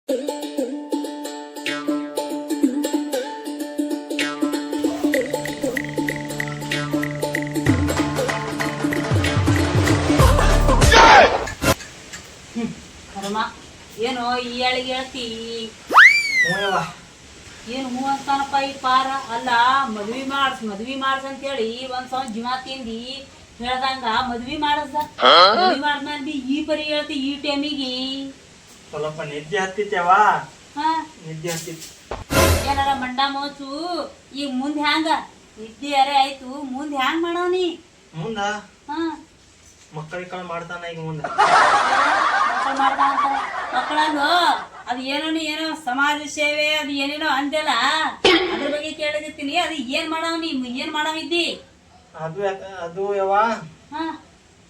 ಏನೋ ಈ ಹೇಳಿಗೆ ಹೇಳ್ತಿ ಏನು ಹೂ ಅಂತಾನಪ್ಪ ಈ ಪಾರ ಅಲ್ಲ. ಮದ್ವಿ ಮಾಡ್ಸ್ ಅಂತೇಳಿ ಒಂದ್ ಸಲ ಜೀವ ತಿಂದಿ ಹೇಳ್ದಂಗ ಮದ್ವಿ ಮಾಡಿಸ್ದ. ಮದ್ವಿ ಮಾಡಿದ್ಮೇಲೆ ಬಿ ಈ ಪರಿ ಹೇಳ್ತಿ ಈ ಟೈಮಿಗೆ. ಸ್ವಲ್ಪ ನಿದ್ದೆ ಹತ್ತಿತ್ತವ. ನಿದ್ದೆ ಹತ್ತಿತ್ತು. ಏನಾರ ಮಂಡ ಮೋಚು ಈಗ ಮುಂದೆ ಹ್ಯಾಂಗ ನಿದ್ದೆ ಅರೆ ಆಯ್ತು, ಮುಂದೆ ಹ್ಯಾಂಗ ಮಾಡವನಿ? ಮುಂದ ಮಕ್ಕಳಿಗೆ ಕಾಳು ಮಾಡ್ತಾನ ಈಗ ಮುಂದ ಮಕ್ಕಳನ್ನು ಅದು ಏನೋ ಸಮಾಜ ಸೇವೆ ಅದು ಏನೇನೋ ಅಂದೆಲ್ಲ ಅದ್ರ ಬಗ್ಗೆ ಕೇಳಕತ್ತೀನಿ. ಅದು ಏನ್ ಮಾಡವ್ನಿ, ಏನ್ ಮಾಡವಿದ್ದಿ? ಅದು ಯವ್ವ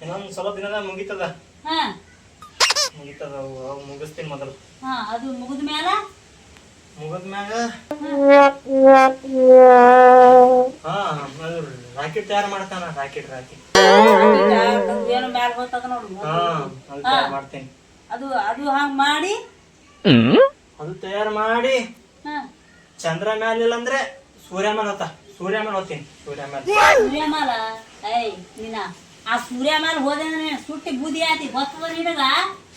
ಇನ್ನೊಂದ್ ಸ್ವಲ್ಪ ದಿನದ ಮುಗಿತದ. ಮುಗಿಸ್ತೀನಿ ಮೊದಲು. ಅದು ಮುಗಿದ್ಮ್ಯಾಗ ರಾಕೆಟ್ ತಯಾರು ಮಾಡ್ತಾನ. ರಾಕೆಟ್ ಏನೋ ಮ್ಯಾಲ ಹೋಗ್ತದ ನೋಡು. ಮಾಡ್ತೀನಿ. ಅದು ಹಂಗ ಮಾಡಿ ಅದು ತಯಾರು ಮಾಡಿ ಚಂದ್ರ ಮ್ಯಾಲ ಇಲ್ಲ ಅಂದ್ರೆ ಸೂರ್ಯ ಮ್ಯಾಲ ಹೋಗ್ತೀನಿ. ಸೂರ್ಯಮಾಲ ನೀನ ಆ ಸೂರ್ಯಮಾಲ ಹೋದ ಸುಟ್ಟಿ ಬೂದಿ ಆತಿ ಹೊತ್ತದ ನಿನಗ.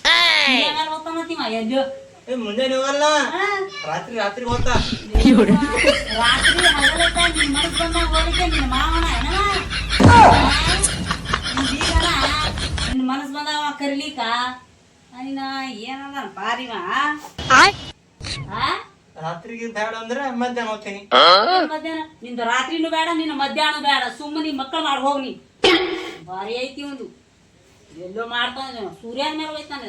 ಸೂರ್ಯಮಾಲ ಹೋಗ್ತಾನತಿವ ಎಲ್ಲೋ ಮುಂಜಾನೆ ಹೋಗಲ್ಲ, ರಾತ್ರಿ ಹೋಗ್ತಾ. ರಾತ್ರಿ ಹಗಲತ್ತ ನಿನ್ ಮನಸ್ ಬಂದಾಗ ಹೋಗಲಿಕ್ಕೆ ನಿನ್ನ ಮಾವನ ನಿನ್ನ ಮನಸ್ ಬಂದಾವ ಕರಿಲಿಕ್ಕ ನೀನ ಏನದ ಪಾರಿವ. ರಾತ್ರಿಗೆ ಬೇಡ ಅಂದ್ರೆ ಮಧ್ಯಾಹ್ನ ಹೋಗ್ತೀನಿ. ಮಧ್ಯಾಹ್ನ ನಿಂದ ರಾತ್ರಿನೂ ಬೇಡ, ನಿನ್ನ ಮಧ್ಯಾಹ್ನ ಬೇಡ, ಸುಮ್ಮನೆ ಮಕ್ಕಳು ಮಾಡಿ ಹೋಗ್ನಿ. ಭಾರಿ ಐತಿ ಒಂದು ಎಲ್ಲೋ ಮಾಡ್ತಾನೆ ಸೂರ್ಯನ ಮೇಲೆ ಹೋಯ್ತಾನೆ.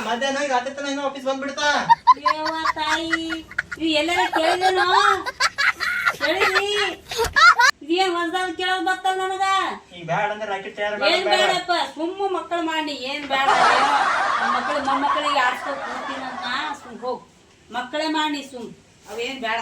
ಮಧ್ಯಾಹ್ನ ರಾತ್ರಿ ತನ ಇನ್ನೂ ಆಫೀಸ್ ಬಂದ್ಬಿಡ್ತಾ. ತಾಯಿ ಇವ್ ಎಲ್ಲಾರ ಕೇಳಿದೇನೋ? ಕೇಳಿದ್ರಿ ಇದೇನ್ ಹೊಸದಾಗ ಕೇಳೋದ್ ಬರ್ತಲ್ಲ ನನಗ. ಈಗ ಬೇಡ ಅಂದ್ರೆ ರಾಕೆಟ್ ತಯಾರು ಏನ್ ಬೇಡಪ್ಪ, ಸುಮ್ಮ ಮಕ್ಕಳು ಮಾಡಿ ಏನ್ ಬೇಡ. ಮೊಮ್ಮಕ್ಕಳಿಗೆ ಆಡ್ಸ್ಕೊ ಕೂತೀನಂತ ಸುಮ್ ಹೋಗ್ ಮಕ್ಕಳೇ ಮಾಡಿ ಸುಮ್ ಅವೇನ್ ಬೇಡ.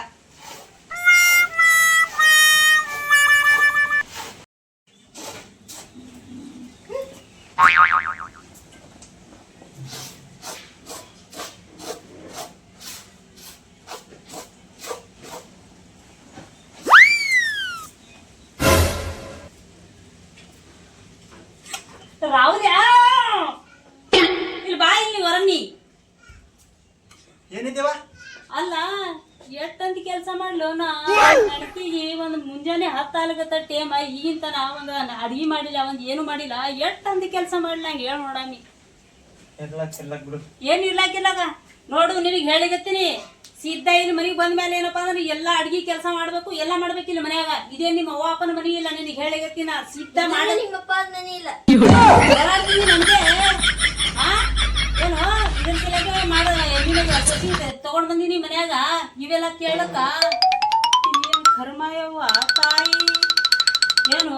ರಾಹುಲ್ಯಾ ಇಲ್ಲಿ ಬಾ, ಇಲ್ಲಿ ಹೊರನಿ. ಏನಿದ್ದೇವ? ಅಲ್ಲ ಎಷ್ಟಂತ ಕೆಲಸ ಮಾಡ್ಲು ನಡಕಿಗೆ ಒಂದು ಮುಂಜಾನೆ 10 ಆಗತ್ತ ಟೇಮ್ ಈಗಿಂತನ ಒಂದು ಅಡಿಗೆ ಮಾಡಿಲ್ಲ, ಒಂದ್ ಏನು ಮಾಡಿಲ್ಲ. ಎಷ್ಟಂತ ಕೆಲಸ ಮಾಡ್ಲಿ ನಂಗೆ ಹೇಳ ನೋಡಮ್ಮಿ. ಏನ್ ಇರ್ಲಾಕಿಲ್ಲಾಗ ನೋಡು, ನಿನಗೆ ಹೇಳಿಗತ್ತೀನಿ ಸಿದ್ಧ ಇಲ್ಲಿ ಮನೆಗೆ ಬಂದ ಮೇಲೆ ಏನಪ್ಪಾ ಅಂದ್ರೆ ಎಲ್ಲಾ ಅಡ್ಗಿ ಕೆಲಸ ಮಾಡ್ಬೇಕು, ಎಲ್ಲಾ ಮಾಡ್ಬೇಕಿಲ್ಲ ಮನ್ಯಾಗ. ಇದೇ ನಿಮ್ಮ ಅವ್ವ ಅಪ್ಪನ ಮನಿ ಇಲ್ಲ, ನಿನಗೆ ಹೇಳಿಗತ್ತೀನಿ ಸಿದ್ಧ ಮಾಡಿ. ನಿಮ್ಮಪ್ಪ ಮನಿ ಇಲ್ಲ ನಮ್ಗೆ ಏನು ಇದನ್ ಮಾಡ ತಗೊಂಡ್ ಬಂದಿನಿ ಮನ್ಯಾಗ. ಇವೆಲ್ಲ ಕೇಳಕ್ಕ ಏನ್ ಕರ್ಮಯವ್ವ ತಾಯಿ. ಏನು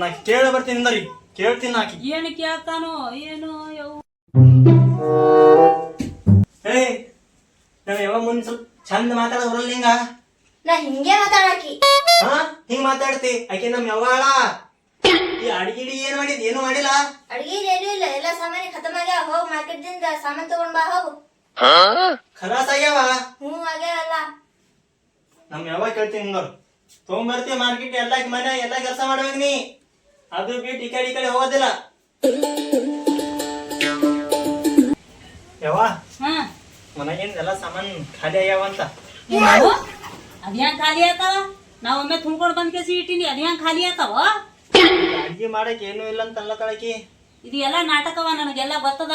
ನಾ ಕೇಳ ಬರ್ತೀನಿ, ಕೇಳ್ತೀನಿ. ನಾಕಿ ಏನು ಕೇಳ್ತಾನೋ ಏನೋ ಯವ್. ನಾವ್ ಯಾವಾಗ ಮುಂದ್ ಸ್ವಲ್ಪ ಚಂದ ಮಾತಾಡ ಬರಲ್ಲ ಹಿಂಗ. ನಾ ಹಿಂಗೆ ಮಾತಾಡಕಿ ಹಿಂಗ್ ಮಾತಾಡ್ತಿ. ಆಕೆ ನಮ್ ಯಾವಾಳ ಈ ಅಡಿಗಿಡಿ ಏನ್ ಮಾಡಿದ್? ಏನು ಮಾಡಿಲ್ಲ. ಅಡ್ಗಿ ಏನು ಇಲ್ಲ, ಎಲ್ಲ ಸಾಮಾನ್ಯ ಖತಮ್ ಆಗ್ಯಾವ. ಹೋಗ್ ಮಾರ್ಕೆಟ್ ದಿಂದ ಸಾಮಾನ್ ತಗೊಂಡ್ ಬಾ ಹೋಗು. ಖಲಾಸ್ ಆಗ್ಯಾವ? ಆಗ್ಯಾವಲ್ಲ. ನಮ್ ಯಾವಾಗ ಕೇಳ್ತೀನಿ ಹಿಂಗವ್ರು ತಗೊಂಡ್ಬರ್ತಿ ಮಾರ್ಕೆಟ್ ಎಲ್ಲ ಮನೆ ಎಲ್ಲ ಕೆಲಸ ಮಾಡ್ಬೇಕು ನೀ. ಅದು ಬಿಟ್ಟು ಈ ಕಡೆ ಹೋಗೋದಿಲ್ಲ. ಯಾವ ಮನೆಗಿಂದ ಎಲ್ಲ ಸಾಮಾನ್ ಖಾಲಿ ಆಗ್ಯಾವ ಅಂತ. ಅದ್ಯಾಂಗ ಖಾಲಿ ಆತಾವ? ನಾವ್ ಒಮ್ಮೆ ತುಂಬ್ಕೊಂಡ್ ಬಂದ್ ಕೇಸಿ ಇಟ್ಟಿನಿ, ಅದ್ಯಾಂಗ ಖಾಲಿ ಆತಾವ? ಅಡ್ಗೆ ಮಾಡಕ್ ಏನು ಇಲ್ಲ ಅಂತ ಅಲ್ಲ ತಳಕಿ. ಇದು ಎಲ್ಲಾ ನಾಟಕವ, ನನಗೆಲ್ಲ ಗೊತ್ತದ.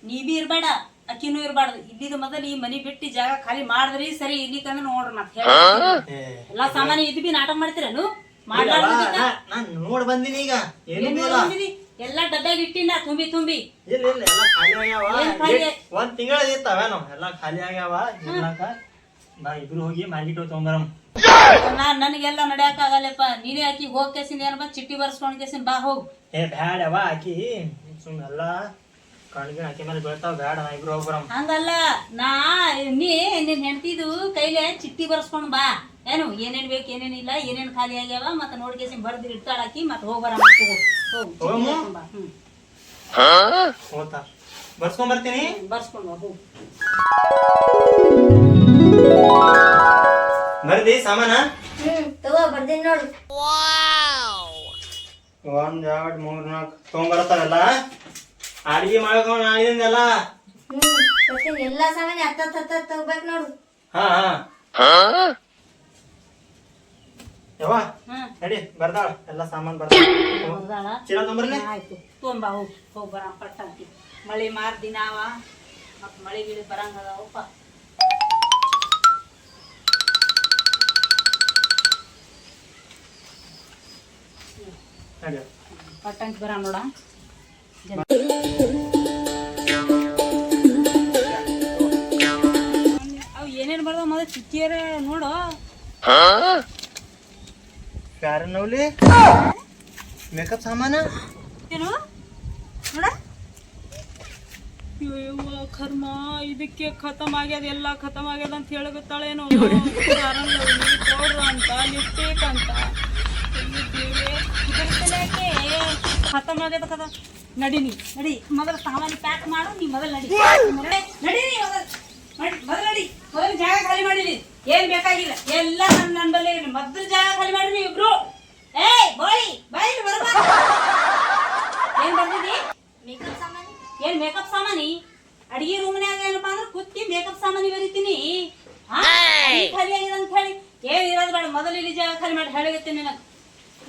ನೀ ಬಿ ಇರ್ಬೇಡ, ಅಕ್ಕಿನೂ ಇರ್ಬಾರ್ದು. ಇಲ್ಲಿದ ಮೊದಲು ಈ ಮನಿ ಬಿಟ್ಟು ಜಾಗ ಖಾಲಿ ಮಾಡಿದ್ರಿ ಸರಿ. ಇಲ್ಲಿಕಂದ್ರೆ ನೋಡ್ರಿ ಮತ್ತೆ ಎಲ್ಲಾ ಸಾಮಾನ್ಯ ಇದು ಬಿ ನಾಟಕ ಮಾಡ್ತೀರೇನು? ನಾನ್ ನೋಡ್ ಬಂದಿನಿ. ಈಗ ಎಲ್ಲಾ ಡಬ್ಬ್ಯಾಗ ಇಟ್ಟಿನ ತುಂಬಿ ಇಲ್ಲ ಎಲ್ಲ ಖಾಲಿ ಆಗ್ಯಾವ. ಒಂದ್ ತಿಂಗಳ ಇರ್ತಾವೇನು ಎಲ್ಲ ಖಾಲಿ ಆಗ್ಯಾವ. ಬಾ ಇಬ್ರು ಹೋಗಿ ಮಾರ್ಕೆಟ್ ಹೋಗಿ ತಗೊಂಬರಂ. ನನಗೆಲ್ಲ ನಡ್ಯಾಕ ಆಗಲ್ಲಪ್ಪ. ನೀನೇ ಆಕಿ ಹೋಗ್ ಕೇಸಿಂದ ಏನಪ್ಪ ಚಿಟ್ಟಿ ಬರ್ಸ್ಕೊಂಡ್ ಕೇಸಿಂದ ಬಾ ಹೋಗ್. ಬ್ಯಾಡವ ಆಕಿ ಸುಮ್ ಎಲ್ಲ ಕಣ್ಗಿನ ಆಕಿ ಮೇಲೆ ಬೀಳ್ತಾವ. ಬ್ಯಾಡ ಇಬ್ರು ಹೋಗ್ಬರಂ. ಹಂಗಲ್ಲ, ನೀ ನಿನ್ ಹೆಂಡತಿದು ಕೈಲೆ ಚಿಟ್ಟಿ ಬರ್ಸ್ಕೊಂಡ್ ಬಾ. ಏನು ಏನೇನ್ ಬೇಕು ಏನೇನಿಲ್ಲ, ಏನೇನ್ ಖಾಲಿ ಆಗ್ಯಾವ ಮತ್ತ ನೋಡ್ಕೇಸಿ ಬರ್ದಿ ಇಡ್ತಾಳಾಕಿ. ಮತ್ ಹೋಗ್ಬರ ಹೋತಾ ಬರ್ಸ್ಕೊಂಡ್ ಬರ್ತೀನಿ. ಬರ್ಸ್ಕೊಂಡು ಹೋಗು. ಬರ್ದಿ ಸಾಮಾನ? ತಗೋ ಬರ್ತೀನಿ ನೋಡು. 1 2 3 4 ತಗೊಂಡ್ಬರತ್ತಾರಲ್ಲ ಅಡಿಗೆ ಮಾಡ್ಕೊಂಡು ನಾನಿಂದೆಲ್ಲ. ಬರ್ತೀನಿ. ಎಲ್ಲಾ ಸಾಮಾನ್ಯ ಹತ್ತ ತಗೋಬೇಕು ನೋಡು. ಹಾ ಯವ್ವ ನಡಿ ಬರ್ದಾಳ ಎಲ್ಲ ಸಾಮಾನ್ ಬರ್ದಾಳ. ಚೀಲ ತೊಂಬರ್ಲಿ. ಆಯ್ತು ತೊಂಬ ಹೋಗ್ ಬರ ಪಟ್ಟಂತಿ. ಮಳಿ ಮಾರ್ ದಿನ ಅವ ಮತ್ ಮಳಿ ಗಿಳಿ ಬರಂಗದವಪ್ಪ. ನಡಿ ಪಟ್ಟಂತಿ ಬರ ನೋಡ. ಅವ್ ಏನೇನ್ ಬರ್ದ ಮೊದಲು ಚಿಕ್ಕಿಯರ ನೋಡು. ಫ್ಯಾರನ್ ಲವ್ಲಿ ಮೇಕಪ್ ಸಾಮಾನ ಏನು ನೋಡ. ಕರ್ಮ ಇದಕ್ಕೆ ಖತಮ್ ಆಗ್ಯದ, ಎಲ್ಲ ಖತಮ್ ಆಗ್ಯದ ಅಂತ ಹೇಳಗತ್ತಾಳೇನೋ. ಪೌಡ್ರ್ ಅಂತ ಲಿಪ್ಸ್ಟಿಕ್ ಅಂತ ಖತಮ್ ಆಗ್ಯದ ಕದ. ನಡಿ ಮೊದಲು ಸಾಮಾನು ಪ್ಯಾಕ್ ಮಾಡು. ನೀ ಮೊದಲು ನಡಿ ನಡಿ ಮೊದಲು ನಡಿ. ಮೊದಲು ಜಾಗ ಖಾಲಿ ಮಾಡಿರಿ. ಏನ್ ಬೇಕಾಗಿಲ್ಲ ಎಲ್ಲ ನನ್ನ ಬಲ್ಲಿ ಮೊದಲು ಜಾಗ ಖಾಲಿ ಮಾಡ್ರಿ ನೀವು ಇಬ್ರು. ಬಾಯಿ ಬರಬ. ಏನ್ ಬಂದಿದಿ? ಮೇಕಪ್ ಸಾಮಾನು. ಏನ್ ಮೇಕಪ್ ಸಾಮಾನಿ? ಅಡಿಗೆ ರೂಮ್ನ್ಯಾಗ ಏನಪ್ಪಾ ಅಂದ್ರೆ ಕುತ್ತಿ ಮೇಕಪ್ ಸಾಮಾನಿ ಬರೀತೀನಿ. ಖಾಲಿ ಆಗಿದೆ ಅಂತ ಹೇಳಿ ಏನ್ ಇರೋದು ಬೇಡ. ಮೊದಲು ಇಲ್ಲಿ ಜಾಗ ಖಾಲಿ ಮಾಡಿ ಹೇಳಿಗತ್ತೀನಿ ನನಗೆ.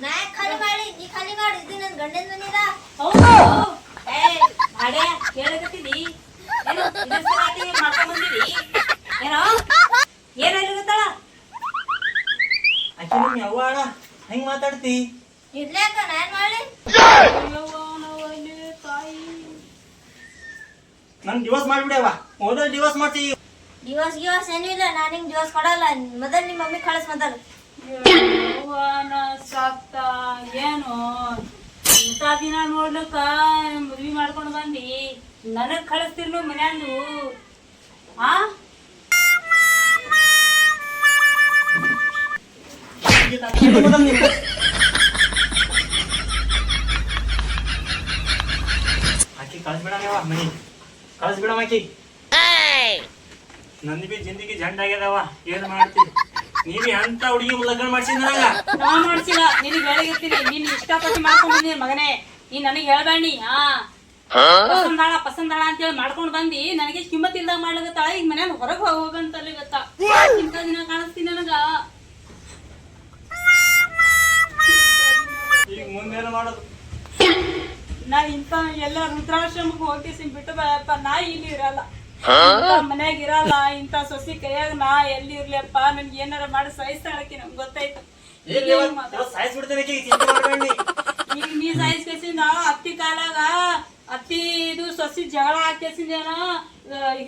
ನಾ ಖಾಲಿ ಮಾಡಿ ನೀ ಖಾಲಿ ಮಾಡಿ. ಇದು ನನ್ನ ಗಂಡನ ಮನಿದ. ಹೌದು ಅಡೆ ಕೇಳಕತ್ತಿದಿ ಏನು ಮಾಡ್ಕೊಂಡ್ ಬಂದಿದಿ ಏನೋ ಏನಾಗಿರುತ್ತಾಳ. ಆಕೆ ನಿಮ್ ಯವ್ವ ಅಣ್ಣ ಹೆಂಗ್ ಮಾತಾಡ್ತಿ? ಇರ್ಲಾಕ ನಾನ್ ಮಾಡಿ. ತಾಯಿ ನನ್ ಡಿವೋರ್ಸ್ ಮಾಡ್ಬಿಡ್ಯವ. ಮೊದಲು ಡಿವೋರ್ಸ್ ಮಾಡ್ತಿ. ದಿವಸ್ ಏನೂ ಇಲ್ಲ. ನಾನು ನಿಂಗೆ ದಿವಸ್ ಕೊಡಲ್ಲ. ಮೊದಲು ನಿಮ್ಮ ಮಮ್ಮಿ ಕಳಿಸ್ ಮೊದಲು. ಸಾಕ್ತ ಏನು ಇಂಥ ದಿನ ನೋಡ್ಲಕ್ಕ ಮದ್ವಿ ಮಾಡ್ಕೊಂಡು ಬಂದಿ ನನಗ್ ಕಳಿಸ್ತಿರ್ನು ಮನ್ಯಾಂದು. ಆ ಆಕಿ ಕಳ್ಸ್ಬಿಡವ ಮನಿ ಕಳ್ಸ್ಬಿಡವ ಆಕಿ. ನಂದು ಬಿ ಜಿಂದಗಿ ಜಂಡ್ ಆಗ್ಯದವ. ಏನ್ ಮಾಡ್ತಿ ನೀವಿ ಅಂತ ಹುಡುಗಿ ಲಗ್ನ ಮಾಡ್ಸಿದ್ ನನಗ. ನಾ ಮಾಡ್ಸಿಲ್ಲ ನಿನಗೆ ಹೇಳಿರ್ತೀನಿ. ನೀನ್ ಇಷ್ಟಪಟ್ಟು ಮಾಡ್ಕೊಂಡ್ ಬಂದಿ ಮಗನೇ. ನೀ ನನಗೆ ಹೇಳ್ಬೇಡಿ. ಪಸಂದಾಳ ಅಂತೇಳಿ ಮಾಡ್ಕೊಂಡ್ ಬಂದಿ ನನಗೆ ಕಿಮ್ಮತ್ ಇಲ್ದಾಗ ಮಾಡ್ಲಗತ್ತಾಳ. ಈಗ ಮನ್ಯಾಗ ಹೊರಗೆ ಹೋಗಂತಲ್ಲಿ ಗೊತ್ತ. ಇಂಥ ದಿನ ಕಾಣಿಸ್ತೀನಿ ನನಗ. ಈಗ ಮುಂದೇನು ಮಾಡೋದು? ನಾ ಇಂಥ ಎಲ್ಲ ವೃದ್ಧಾಶ್ರಮಕ್ಕೆ ಹೋಗ್ತೀಸಿ ಬಿಟ್ಟು ಬರಪ್ಪ. ನಾ ಇಲ್ಲಿ ಇರಲ್ಲ, ಮನ್ಯಾಗ ಇರಲ್ಲ. ಇಂಥ ಸೊಸಿ ಕೈಯಾಗ ನಾ ಎಲ್ಲಿ ಇರ್ಲಿಯಪ್ಪ. ನನ್ಗೆ ಏನಾರ ಮಾಡಿ ಸಾಯಿಸ್ತಾಳಕ್ಕೆ ನಮ್ಗೆ ಗೊತ್ತಾಯ್ತು. ಈಗ ನೀ ಸಾಯಿಸ್ ಕೇಸಿಂದ ಅತ್ತಿ ಕಾಲಾಗ ಅತ್ತಿ ಇದು ಸೊಸಿ ಜಗಳ ಹಾಕೇಸಿಂದೇನೋ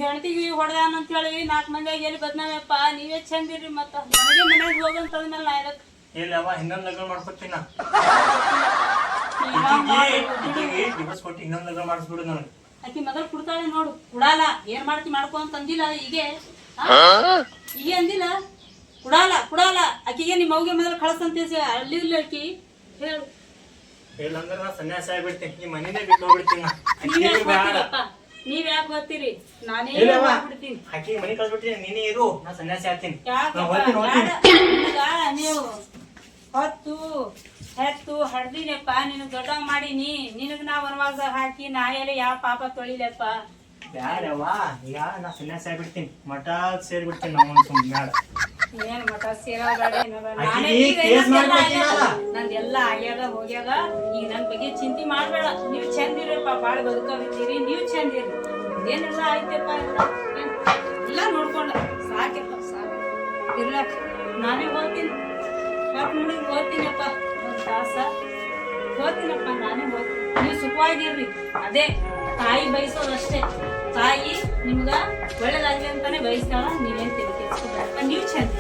ಹೆಣ್ತಿಗೆ ಹೊಡೆದಾನ ಅಂತ ಹೇಳಿ 4 ಮಂದಿಯಾಗ ಎಲ್ಲಿ ಬದ್ನಾಮಪ್ಪ. ನೀವೇ ಚಂದಿರಿ. ಮತ್ತ ನನಗೆ ಮನ್ಯಾಗ ಹೋಗಂತಂದ್ಮೇಲೆ ನಾ ಇದಕ್ಕೆ ಇಲ್ಲವ ಇನ್ನೊಂದು ಲಗ್ನ ಮಾಡ್ಕೊತೀನ. ಡಿವೋರ್ಸ್ ಕೊಟ್ಟು ಇನ್ನೊಂದು ಲಗ್ನ ಮಾಡಿಸ್ಬಿಡು ನನಗೆ. ಆಕಿ ಮೊದಲು ಕುಡ್ತಾಳೆ ನೋಡು. ಕುಡಾಲ ಏನ್ ಮಾಡ್ತಿ ಮಾಡ್ಕೊ ಅಂತ ಅಂದಿಲ್ಲ. ಈಗ ಅಂದಿಲ್ಲ ಕುಡಾಲ ಆಕಿಗೆ ನಿಮ್ಮ ಅವ್ಗೆ ಮೊದಲು ಕಳ್ಸಂತ ಅಲ್ಲಿ ಆಕಿ ಹೇಳು. ಇಲ್ಲಂದ್ರೆ ನಾ ಸನ್ಯಾಸ ಆಗ್ಬಿಡ್ತೀನಿ. ಈ ಮನೇನೆ ಬಿಟ್ಟು ಹೋಗ್ಬಿಡ್ತೀನಿ. ನೀವ್ ಯಾಕೆ ಬರ್ತೀರಿ? ನಾನೇ ಬಿಡ್ತೀನಿ. ಆಕಿ ಮನೆ ಕಳ್ಸ್ಬಿಡ್ತೀನಿ. ನೀನೇ ಇರು, ನಾ ಸನ್ಯಾಸಿ ಆಗ್ತೀನಿ. ನೀವು ಹೆತ್ತು ಹಡ್ದಿನಪ್ಪ. ನಿನಗ್ ದೊಡ್ಡ ಮಾಡೀನಿ. ನಿನಗ್ ನಾ ವನವಾಸ ಹಾಕಿ ನಾ ಎಲ್ಲ ಯಾವ ಪಾಪ ತೊಳಿಲಪ್ಪ. ಬ್ಯಾಡವ್ವ ಈಗ ನಾ ಸನ್ಯಾಸಿ ಆಗ್ಬಿಡ್ತೀನಿ. ಮಠ ಸೇರ್ಬಿಡ್ತೀನಿ. ನಾವು ಸುಮ್ಮನೆ ಬ್ಯಾಡ. ಏನ್ ಮಠ ಸೇರಬೇಡ. ನಂದೆಲ್ಲ ಆಗ್ಯಾದ ಹೋಗ್ಯಾದ. ಈಗ ನನ್ ಬಗ್ಗೆ ಚಿಂತೆ ಮಾಡ್ಬೇಡ. ನೀವ್ ಚಂದಿರಪ್ಪ. ಬಾಳ ಬದುಕವಿದ್ದೀರಿ. ನೀವ್ ಚಂದಿರಿ. ಏನೆಲ್ಲ ಆಯ್ತಪ್ಪ ಎಲ್ಲ ನೋಡ್ಕೊಂಡ ಸಾಕಪ್ಪ. ಸಾಕು ಇರ್ಲಕ್ ನಾನೇ ಹೋಗ್ತೀನಿ. ಯಾಕೆ ನೋಡಿ ಹೋಗ್ತೀನಪ್ಪ. ಒಂದ್ ತಾಸ ಹೋಗ್ತೀನಪ್ಪ. ನಾನೇ ಹೋಗ್ತೀನಿ. ನೀವು ಸುಖವಾಗಿರ್ರಿ. ಅದೇ ತಾಯಿ ಬಯಸೋದಷ್ಟೇ. ತಾಯಿ ನಿಮ್ಗ ಒಳ್ಳೇದಾಗ್ಲಿ ಅಂತಾನೆ ಬಯಸ್ತಾಳ. ನೀವೇನ್ ತಿಳ್ಕೊಬೇಡಪ್ಪ. ನೀವು ಚಂದ.